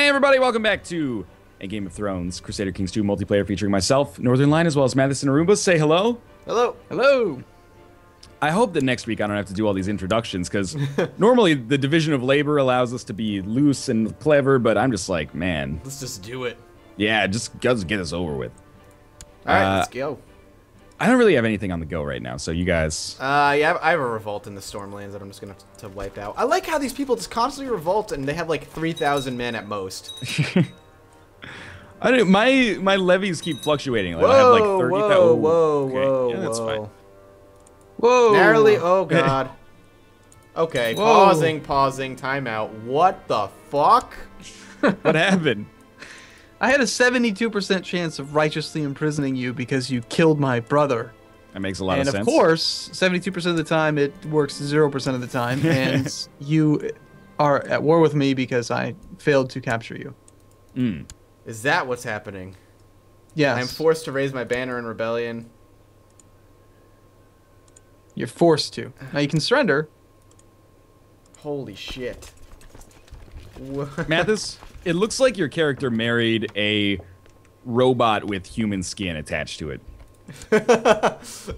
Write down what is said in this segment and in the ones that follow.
Hey everybody, welcome back to A Game of Thrones, Crusader Kings 2 multiplayer featuring myself, Northernlion, as well as Mathis and Arumba. Say hello. Hello. Hello. I hope that next week I don't have to do all these introductions, because normally the division of labor allows us to be loose and clever, but I'm just like, man. Let's just do it. Yeah, just get this over with. Alright, let's go. I don't really have anything on the go right now, so you guys... Yeah, I have a revolt in the Stormlands that I'm just gonna have to wipe out. I like how these people just constantly revolt and they have like 3,000 men at most. I don't. My levies keep fluctuating. Like, Whoa, I have like 30,000. whoa. Yeah, that's fine. Whoa. Narrowly, oh god. Okay, Whoa. pausing, timeout. What the fuck? What happened? I had a 72% chance of righteously imprisoning you because you killed my brother. That makes a lot of sense. And of course, 72% of the time it works 0% of the time, and you are at war with me because I failed to capture you. Mm. Is that what's happening? Yes. I'm forced to raise my banner in rebellion. You're forced to. Now you can surrender. Holy shit. Mathis, it looks like your character married a robot with human skin attached to it.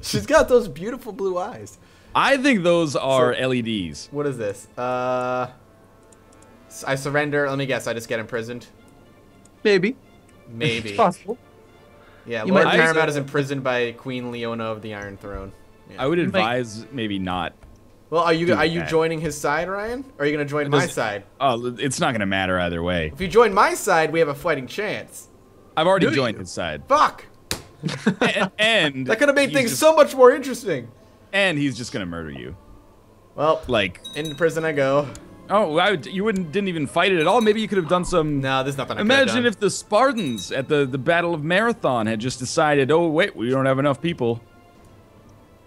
She's got those beautiful blue eyes. I think those are LEDs. What is this? I surrender. Let me guess. I just get imprisoned. Maybe. Maybe. It's possible. Yeah, You Lord might- Paramount is imprisoned by Queen Leona of the Iron Throne. Yeah. I would advise maybe not. Well, are you that. joining his side, Ryan? Or are you gonna join my side? Oh, it's not going to matter either way. If you join my side, we have a fighting chance. I've already Do joined you? his side. Fuck! And That could have made he's things just- so much more interesting. And he's just going to murder you. Well, Like, into prison I go. oh, you didn't even fight it at all. Maybe you could have done some... No, there's nothing I could have Imagine done. if the Spartans at the Battle of Marathon had just decided, oh, wait, we don't have enough people.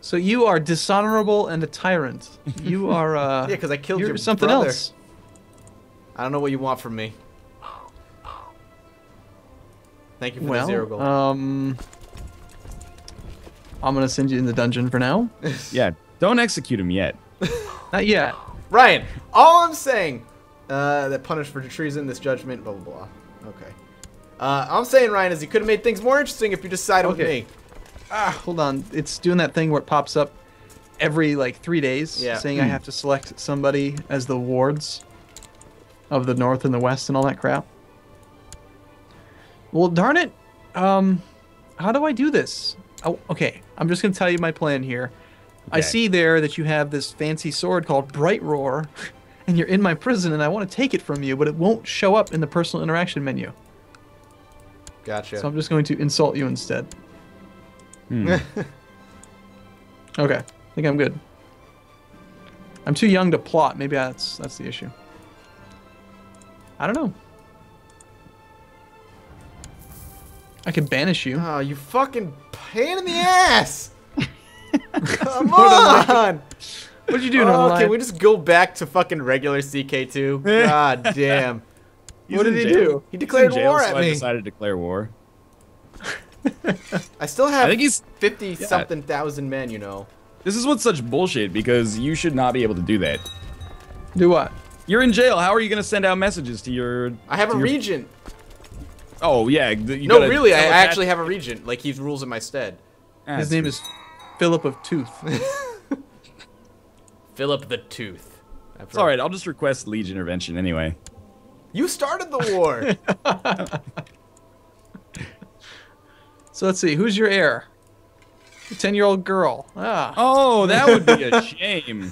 So you are dishonorable and a tyrant. You are, Yeah, because I killed you're your something brother. else. I don't know what you want from me. Thank you for the Well, zero gold. I'm gonna send you in the dungeon for now. Yeah, don't execute him yet. Not yet. Ryan, all I'm saying, that punished for treason, this judgment, blah, blah, blah. Okay. All I'm saying, Ryan, is you could have made things more interesting if you just sided with Okay. me. Hold on. It's doing that thing where it pops up every, like, 3 days, Yeah. saying I have to select somebody as the wards of the North and the West and all that crap. Well, darn it. How do I do this? Oh, okay, I'm just going to tell you my plan here. I Okay. see there that you have this fancy sword called Bright Roar, and you're in my prison, and I want to take it from you, but it won't show up in the personal interaction menu. Gotcha. So I'm just going to insult you instead. Hmm. Okay, I think I'm good. I'm too young to plot. Maybe that's the issue. I don't know. I could banish you. Oh, you fucking pain in the ass! Come on! What'd you do, Oh, Northernlion? can we just go back to fucking regular CK2? God damn. He's What in did he jail. do? He declared He's in jail, war so at I me. decided to declare war. I still have I think he's... 50-something thousand men, you know. This is what's such bullshit, because you should not be able to do that. Do what? You're in jail. How are you going to send out messages to your... I have a to your- regent. Oh, yeah. No, really, I actually have a regent. Like, he rules in my stead. His name is Philip of Tooth. Philip the Tooth. It's alright, I'll just request Liege intervention anyway. You started the war! So let's see. Who's your heir? A 10-year-old girl. Ah. Oh, that would be a shame.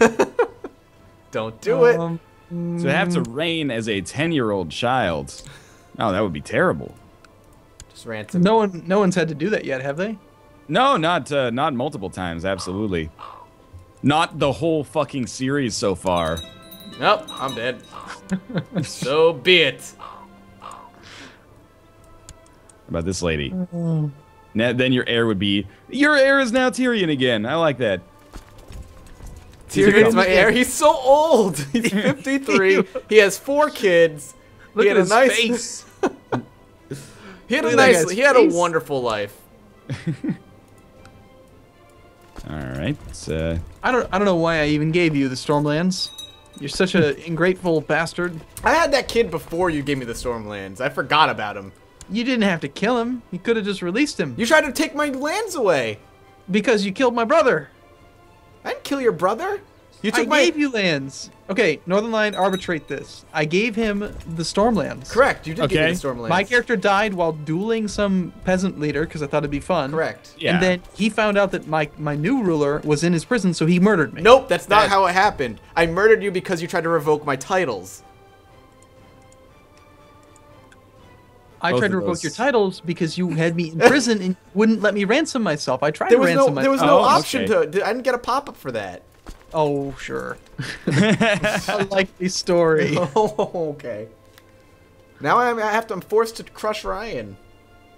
Don't do it. To have to reign as a 10-year-old child. Oh, that would be terrible. Just ransom. No one's had to do that yet, have they? No, not multiple times, absolutely. Not the whole fucking series so far. Nope, I'm dead. So be it. How about this lady? Then your heir would be... Your heir is now Tyrion again. I like that. Tyrion's my heir. He's so old. He's 53. He has 4 kids. Look he at had his a nice face. He had Look a at that nice. guy's He had a face. wonderful life. All right. I don't know why I even gave you the Stormlands. You're such an ungrateful bastard. I had that kid before you gave me the Stormlands. I forgot about him. You didn't have to kill him. You could have just released him. You tried to take my lands away. Because you killed my brother. I didn't kill your brother. You took I gave you lands. Okay, Northernlion, arbitrate this. I gave him the Stormlands. Correct. You did give me the Stormlands. My character died while dueling some peasant leader because I thought it'd be fun. Correct. Yeah. And then he found out that my new ruler was in his prison, so he murdered me. Nope, that's not how it happened. I murdered you because you tried to revoke my titles. I tried to revoke your titles because you had me in prison and wouldn't let me ransom myself. I tried to ransom myself. There was no option to. I didn't get a pop-up for that. Oh, sure. I like the story. Oh, okay. Now I'm forced to crush Ryan.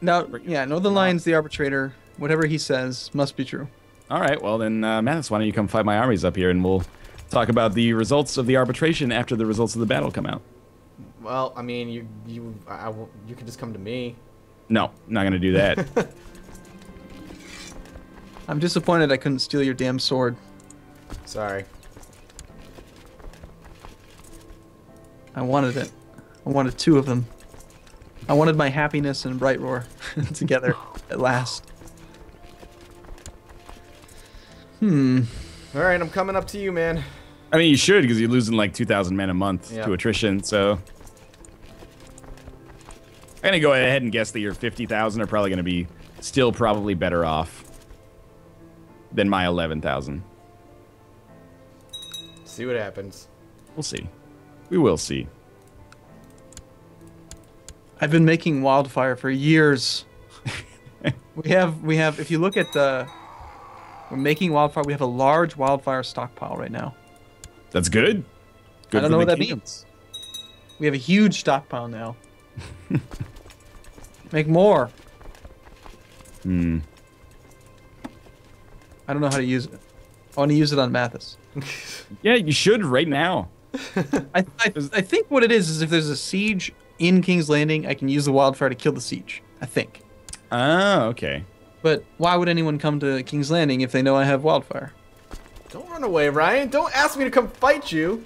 Now, yeah, Northernlion's the arbitrator. Whatever he says must be true. All right, well then, Mathis, why don't you come fight my armies up here, and we'll talk about the results of the arbitration after the results of the battle come out. Well, I mean, you can just come to me. No, I'm not gonna do that. I'm disappointed I couldn't steal your damn sword. Sorry. I wanted it. I wanted two of them. I wanted my happiness and Bright Roar together at last. All right, I'm coming up to you, man. I mean, you should, because you're losing like 2,000 men a month to attrition, so... I'm gonna go ahead and guess that your 50,000 are probably gonna be still probably better off than my 11,000. See what happens. We'll see. We will see. I've been making wildfire for years. we have. If you look at we're making wildfire. We have a large wildfire stockpile right now. That's good. Good I don't for know what the that kingdom. means. We have a huge stockpile now. Make more. I don't know how to use it. I want to use it on Mathis. Yeah, you should right now. I think what it is if there's a siege in King's Landing, I can use the wildfire to kill the siege. I think. Oh, okay. But why would anyone come to King's Landing if they know I have wildfire? Don't run away, Ryan. Don't ask me to come fight you.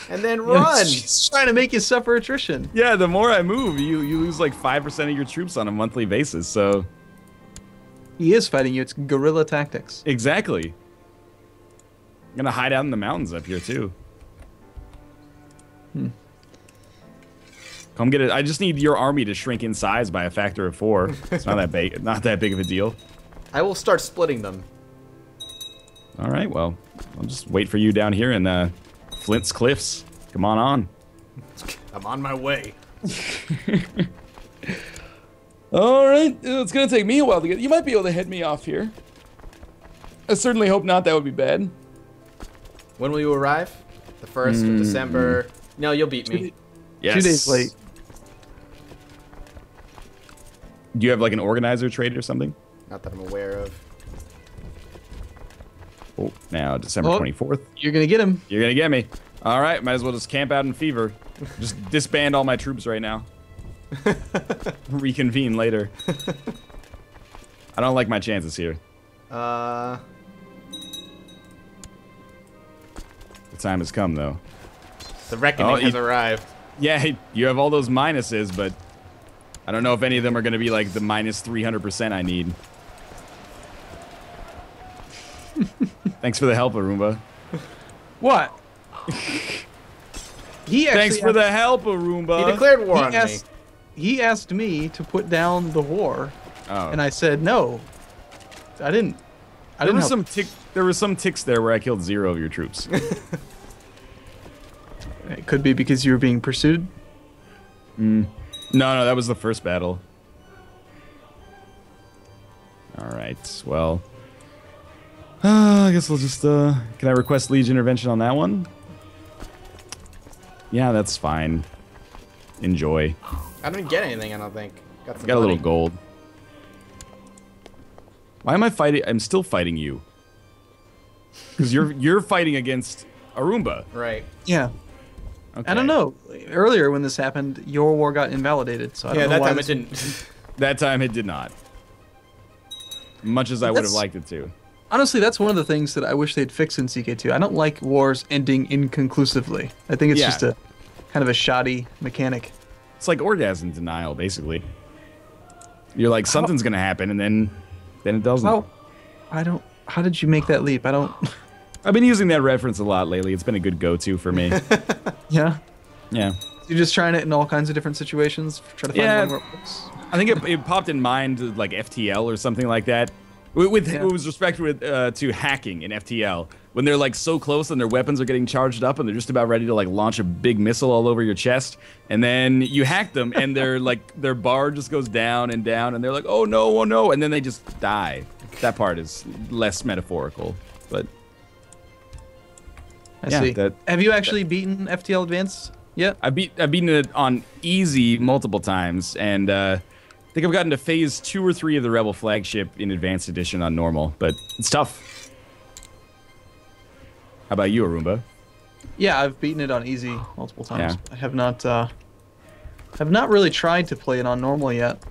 And then run. She's trying to make you suffer attrition. Yeah, the more I move, you lose like 5% of your troops on a monthly basis, so... He is fighting you. It's guerrilla tactics. Exactly. I'm gonna hide out in the mountains up here, too. Come get it. I just need your army to shrink in size by a factor of 4. It's not that big. Not that big of a deal. I will start splitting them. All right. Well, I'll just wait for you down here in Flint's Cliffs. Come on. I'm on my way. All right. It's gonna take me a while to get. You might be able to head me off here. I certainly hope not. That would be bad. When will you arrive? The 1st of December. No, you'll beat me. Yes. 2 days late. Do you have like an organizer trait or something? Not that I'm aware of. Oh, now December 24th. You're gonna get him. You're gonna get me. All right, might as well just camp out in Fever. Just disband all my troops right now. Reconvene later. I don't like my chances here. The time has come, though. The reckoning has arrived. Yeah, you have all those minuses, but I don't know if any of them are gonna be like the minus 300% I need. Thanks for the help, Arumba. What? Thanks for the help, Arumba. He declared war on me. He asked me to put down the war, Oh. and I said no. I didn't. There were some ticks there where I killed 0 of your troops. It could be because you were being pursued. No, that was the first battle. All right, well, I guess we'll just. Can I request Liege intervention on that one? Yeah, that's fine. Enjoy. I didn't get anything, I don't think. Got a little gold. Why am I fighting? I'm still fighting you. Because you're fighting against Arumba. Right. Yeah. Okay. I don't know. Earlier when this happened, your war got invalidated. So I don't know that why time it didn't. That time it did not. Much as I would have liked it to. Honestly, that's one of the things that I wish they'd fix in CK2. I don't like wars ending inconclusively. I think it's Yeah. just a kind of a shoddy mechanic. It's like orgasm denial, basically. You're like, something's gonna happen, and then it doesn't. How? How did you make that leap? I don't. I've been using that reference a lot lately. It's been a good go-to for me. Yeah. Yeah. You're just trying it in all kinds of different situations, try to find one where it works. I think it popped in mind like FTL or something like that. With respect to hacking in FTL, when they're like so close and their weapons are getting charged up and they're just about ready to like launch a big missile all over your chest, and then you hack them and they're like their bar just goes down and down and they're like, oh no, and then they just die. That part is less metaphorical, but I see. Have you actually beaten FTL Advanced yet? I've beaten it on easy multiple times, and I think I've gotten to phase 2 or 3 of the Rebel flagship in Advanced Edition on normal, but it's tough. How about you, Arumba? Yeah, I've beaten it on easy multiple times. Yeah. I have not really tried to play it on normal yet.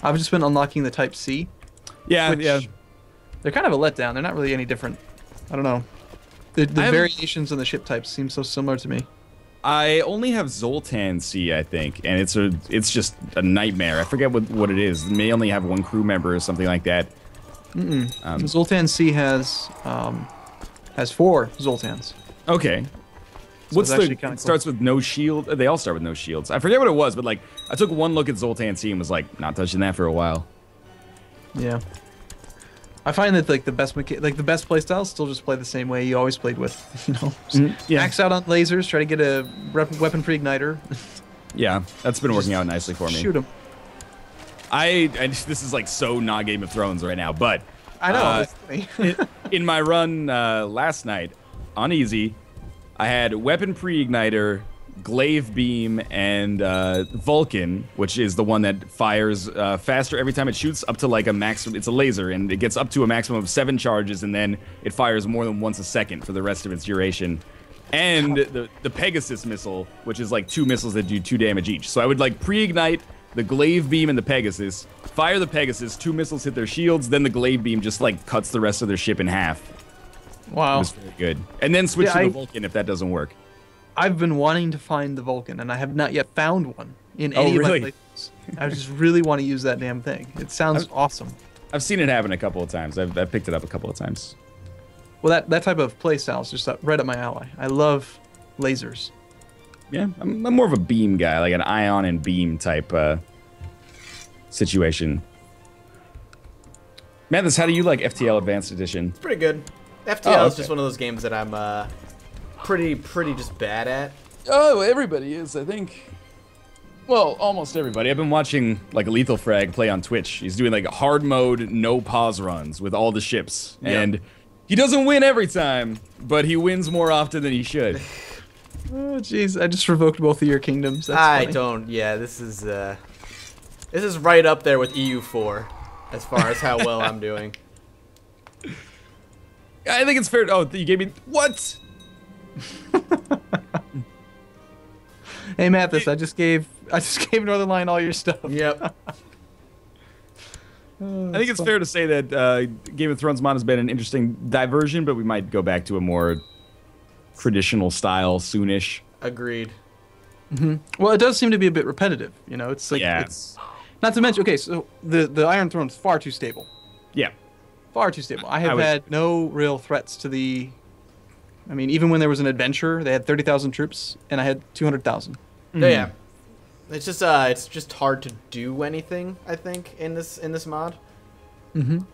I've just been unlocking the Type C. Yeah, yeah. They're kind of a letdown. They're not really any different. I don't know. The variations in the ship types seem so similar to me. I only have Zoltan C, I think, and it's just a nightmare. I forget what it is. It may only have 1 crew member or something like that. Zoltan C has 4 Zoltans. Okay. So it starts with no shield. They all start with no shields. I forget what it was, but like I took 1 look at Zoltan C and was like, not touching that for a while. Yeah. I find that like the best playstyle still just play the same way you always played with, you know. Max out on lasers, try to get a weapon-free igniter. Yeah, that's been working out nicely for me. Shoot him. This is like so not Game of Thrones right now, but I know. It's funny. in my run last night on easy, I had weapon pre-igniter, glaive beam, and Vulcan, which is the one that fires faster every time it shoots, up to like a maximum. It's a laser, and it gets up to a maximum of 7 charges, and then it fires more than once a second for the rest of its duration. And the Pegasus missile, which is like 2 missiles that do 2 damage each. So I would like pre-ignite the glaive beam and the Pegasus, fire the Pegasus, 2 missiles hit their shields, then the glaive beam just like cuts the rest of their ship in half. Wow. It was very good. And then switch to the Vulcan if that doesn't work. I've been wanting to find the Vulcan, and I have not yet found one in any of my playthroughs. I just really want to use that damn thing. It sounds awesome. I've seen it happen a couple of times. I've picked it up a couple of times. Well, that type of playstyle is just right up my alley. I love lasers. Yeah, I'm more of a beam guy, like an ion and beam type situation. Mathis, how do you like FTL Advanced Edition? It's pretty good. FTL is just one of those games that I'm pretty just bad at. Oh, everybody is, I think. Well, almost everybody. I've been watching like Lethal Frag play on Twitch. He's doing like hard mode, no pause runs with all the ships. Yep. And he doesn't win every time, but he wins more often than he should. Oh, jeez. I just revoked both of your kingdoms. That's funny. Don't. Yeah, this is right up there with EU4 as far as how well I'm doing. I think it's fair. Oh, you gave me... What? Hey Mathis, I just gave Northernlion all your stuff. Yep. I think it's fair to say that Game of Thrones mod has been an interesting diversion, but we might go back to a more traditional style soonish. Agreed. Well, it does seem to be a bit repetitive. You know, it's like it's not to mention. Okay, so the Iron Throne is far too stable. Yeah. Far too stable. I have had no real threats to the. I mean, even when there was an adventure, they had 30,000 troops, and I had 200,000. Yeah, it's just hard to do anything. I think in this mod. I think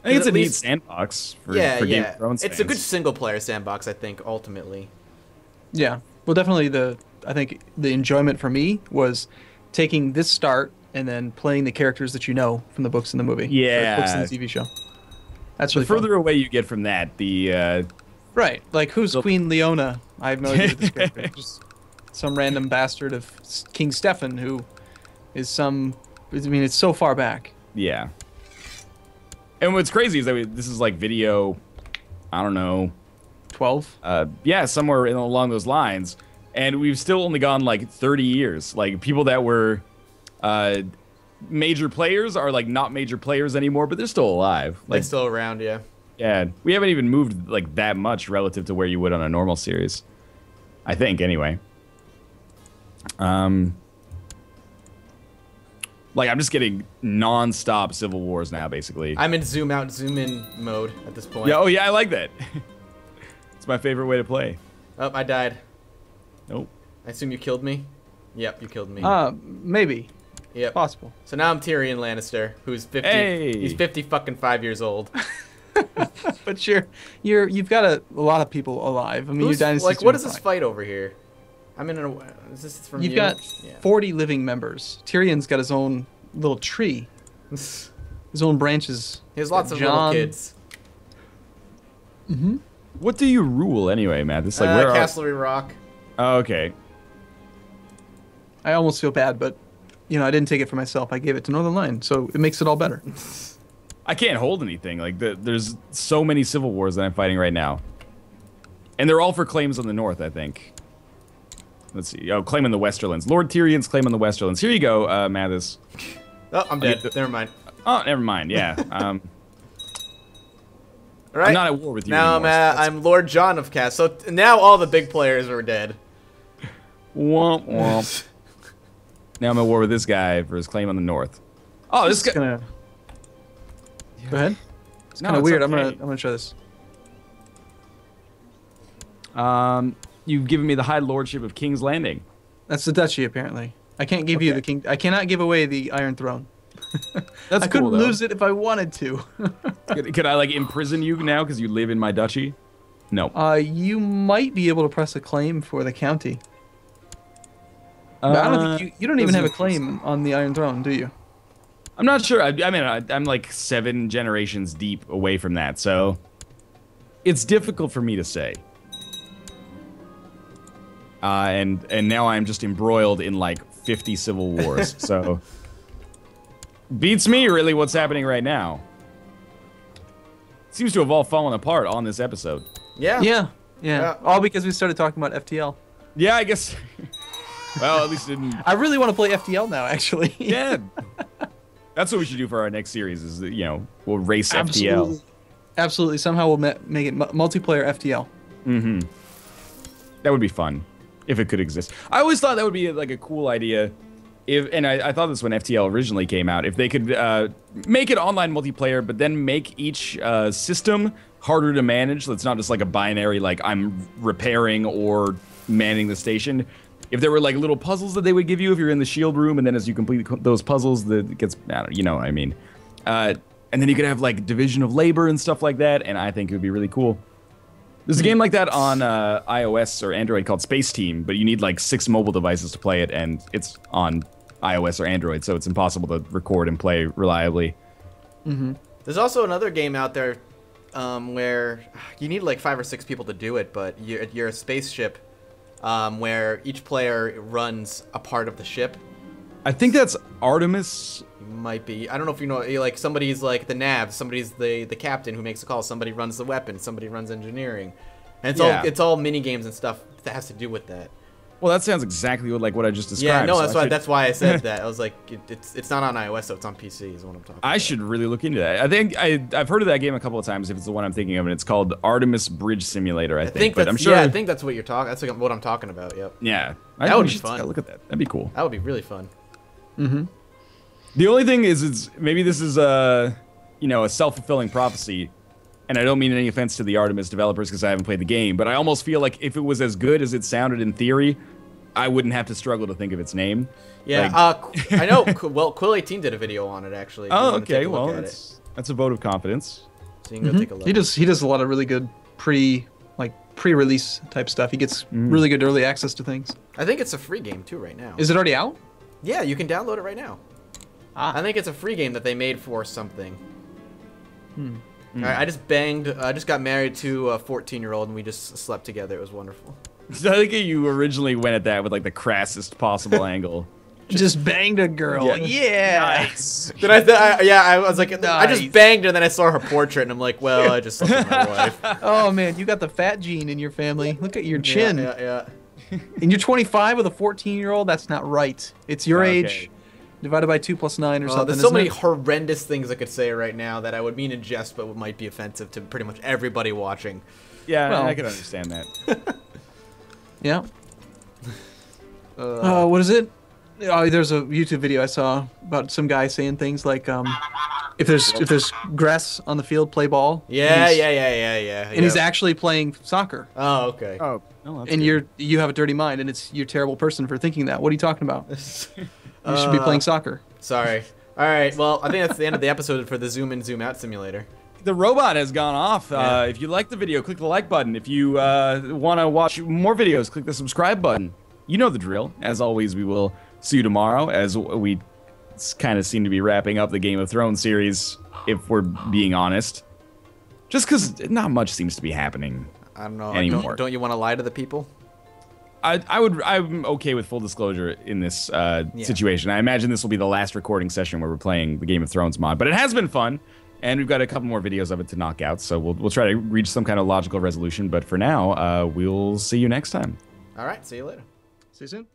it's a neat sandbox for Game of Thrones fans. It's a good single player sandbox. I think ultimately. Yeah, well, definitely I think the enjoyment for me was taking this start and then playing the characters that you know from the books and the movie. Yeah, books and the TV show. That's really the further away you get from that, the right, like who's Queen Leona? I have no idea. This character. Just some random bastard of King Stefan who is some. I mean, it's so far back. Yeah. And what's crazy is that this is like video, I don't know, 12. Yeah, somewhere along those lines, and we've still only gone like 30 years. Like people that were major players are like not major players anymore, but they're still alive. Like, they're still around, yeah. Yeah, we haven't even moved like that much relative to where you would on a normal series. I think, anyway. Like, I'm just getting non-stop civil wars now, basically. I'm in zoom out, zoom in mode at this point. Yeah, oh yeah, I like that. It's my favorite way to play. Oh, I died. Nope. I assume you killed me? Yep, you killed me. Maybe. Yep. Possible. So now I'm Tyrion Lannister, who's 50. Hey! He's 50 fucking 5 years old. But you've got a lot of people alive. I mean, your dynasty's like, what is doing this fine. fight over here? I'm in a. Is this from You've you? got Yeah. 40 living members. Tyrion's got his own little tree. His own branches. He has lots of John. little kids. Mm-hmm. What do you rule anyway, Matt? It's like where Castlery Rock. Oh, okay. I almost feel bad, but I didn't take it for myself. I gave it to Northernlion, so it makes it all better. I can't hold anything. Like, there's so many civil wars that I'm fighting right now. And they're all for claims on the north, I think. Let's see. Oh, claim on the Westerlands. Lord Tyrion's claim on the Westerlands. Here you go, Mathis. Oh, I'm dead. Never mind. Oh, never mind. Yeah. All right. I'm not at war with you now anymore. I'm Lord John of Cast. So now all the big players are dead. Womp womp. Now I'm at war with this guy for his claim on the north. Oh, this guy. Go ahead. It's No, kind of it's weird. okay. I'm gonna try this. You've given me the High Lordship of King's Landing. That's the duchy, apparently. I can't give you the king. I cannot give away the Iron Throne. That's I cool, couldn't though. lose it if I wanted to. Could I like imprison you now because you live in my duchy? No. You might be able to press a claim for the county. But I don't think you don't even have a claim on the Iron Throne, do you? I'm not sure. I mean, I'm like 7 generations deep away from that, so it's difficult for me to say. And now I'm just embroiled in like 50 civil wars. So beats me really what's happening right now. Seems to have all fallen apart on this episode. Yeah. Yeah. All because we started talking about FTL. Yeah, I guess. Well, at least it didn't. I really want to play FTL now, actually. Yeah. That's what we should do for our next series. Is we'll race Absolutely. FTL. Absolutely. Somehow we'll make it multiplayer FTL. Mm-hmm. That would be fun if it could exist. I always thought that would be like a cool idea. And I thought this when FTL originally came out. If they could make it online multiplayer, but then make each system harder to manage. So it's not just like a binary, like I'm repairing or manning the station. If there were like little puzzles that they would give you if you're in the shield room, and then as you complete those puzzles, that gets, I don't know, you know what I mean. And then you could have like division of labor and stuff like that, and I think it would be really cool. There's a game like that on iOS or Android called Space Team, but you need like 6 mobile devices to play it, and it's on iOS or Android, so it's impossible to record and play reliably. Mm-hmm. There's also another game out there where you need like 5 or 6 people to do it, but you're a spaceship where each player runs a part of the ship. I think that's Artemis. Might be. I don't know if you know, like somebody's like the nav, somebody's the captain who makes the call, somebody runs the weapon, somebody runs engineering. And it's all mini games and stuff that has to do with that. Well, that sounds exactly what I just described. Yeah, no, so that's why I said that. I was like, it's not on iOS, so it's on PC is what I'm talking about. I should really look into that. I think I've heard of that game a couple of times if it's the one I'm thinking of, and it's called Artemis Bridge Simulator, I think. But I'm sure. Yeah, I think that's what you're talking. That's what I'm talking about. Yep. Yeah, that would be fun. Look at that. That'd be cool. That would be really fun. Mm-hmm. The only thing is maybe this is a self-fulfilling prophecy, and I don't mean any offense to the Artemis developers because I haven't played the game, but I almost feel like if it was as good as it sounded in theory, I wouldn't have to struggle to think of its name. Yeah, like, I know. Well, Quill18 did a video on it actually. Oh, okay. Well, that's a vote of confidence. So you can go take a look. He does a lot of really good pre-release type stuff. He gets really good early access to things. I think it's a free game too right now. Is it already out? Yeah, you can download it right now. I think it's a free game that they made for something. All right, I just got married to a 14-year-old and we just slept together. It was wonderful. So I think you originally went at that with like the crassest possible angle. Just banged a girl. Yeah. Nice. Then I was like, Nice. I just banged her and then I saw her portrait and I'm like, well, I just slept with my wife. Oh man, you got the fat gene in your family. Look at your chin. Yeah. And you're 25 with a 14-year-old? That's not right. It's your age. divided by 2 plus 9 or something. There's so many horrendous things I could say right now that I would mean in jest, but might be offensive to pretty much everybody watching. Yeah, well, I can understand that. Yeah. What is it? Oh, there's a YouTube video I saw about some guy saying things like, if there's grass on the field, play ball. Yeah. And he's actually playing soccer. Oh, okay. Oh, and good. You have a dirty mind, and you're a terrible person for thinking that. What are you talking about? You should be playing soccer. Sorry. All right. Well, I think that's the end of the episode for the zoom in, zoom out simulator. The robot has gone off. Yeah. If you like the video, click the like button. If you want to watch more videos, click the subscribe button. You know the drill. As always, we will see you tomorrow as we kind of seem to be wrapping up the Game of Thrones series, if we're being honest. Just because not much seems to be happening. I don't know. Anymore. Don't you want to lie to the people? I'm okay with full disclosure in this situation. I imagine this will be the last recording session where we're playing the Game of Thrones mod, but it has been fun. And we've got a couple more videos of it to knock out, so we'll try to reach some kind of logical resolution. But for now, we'll see you next time. All right, see you later. See you soon.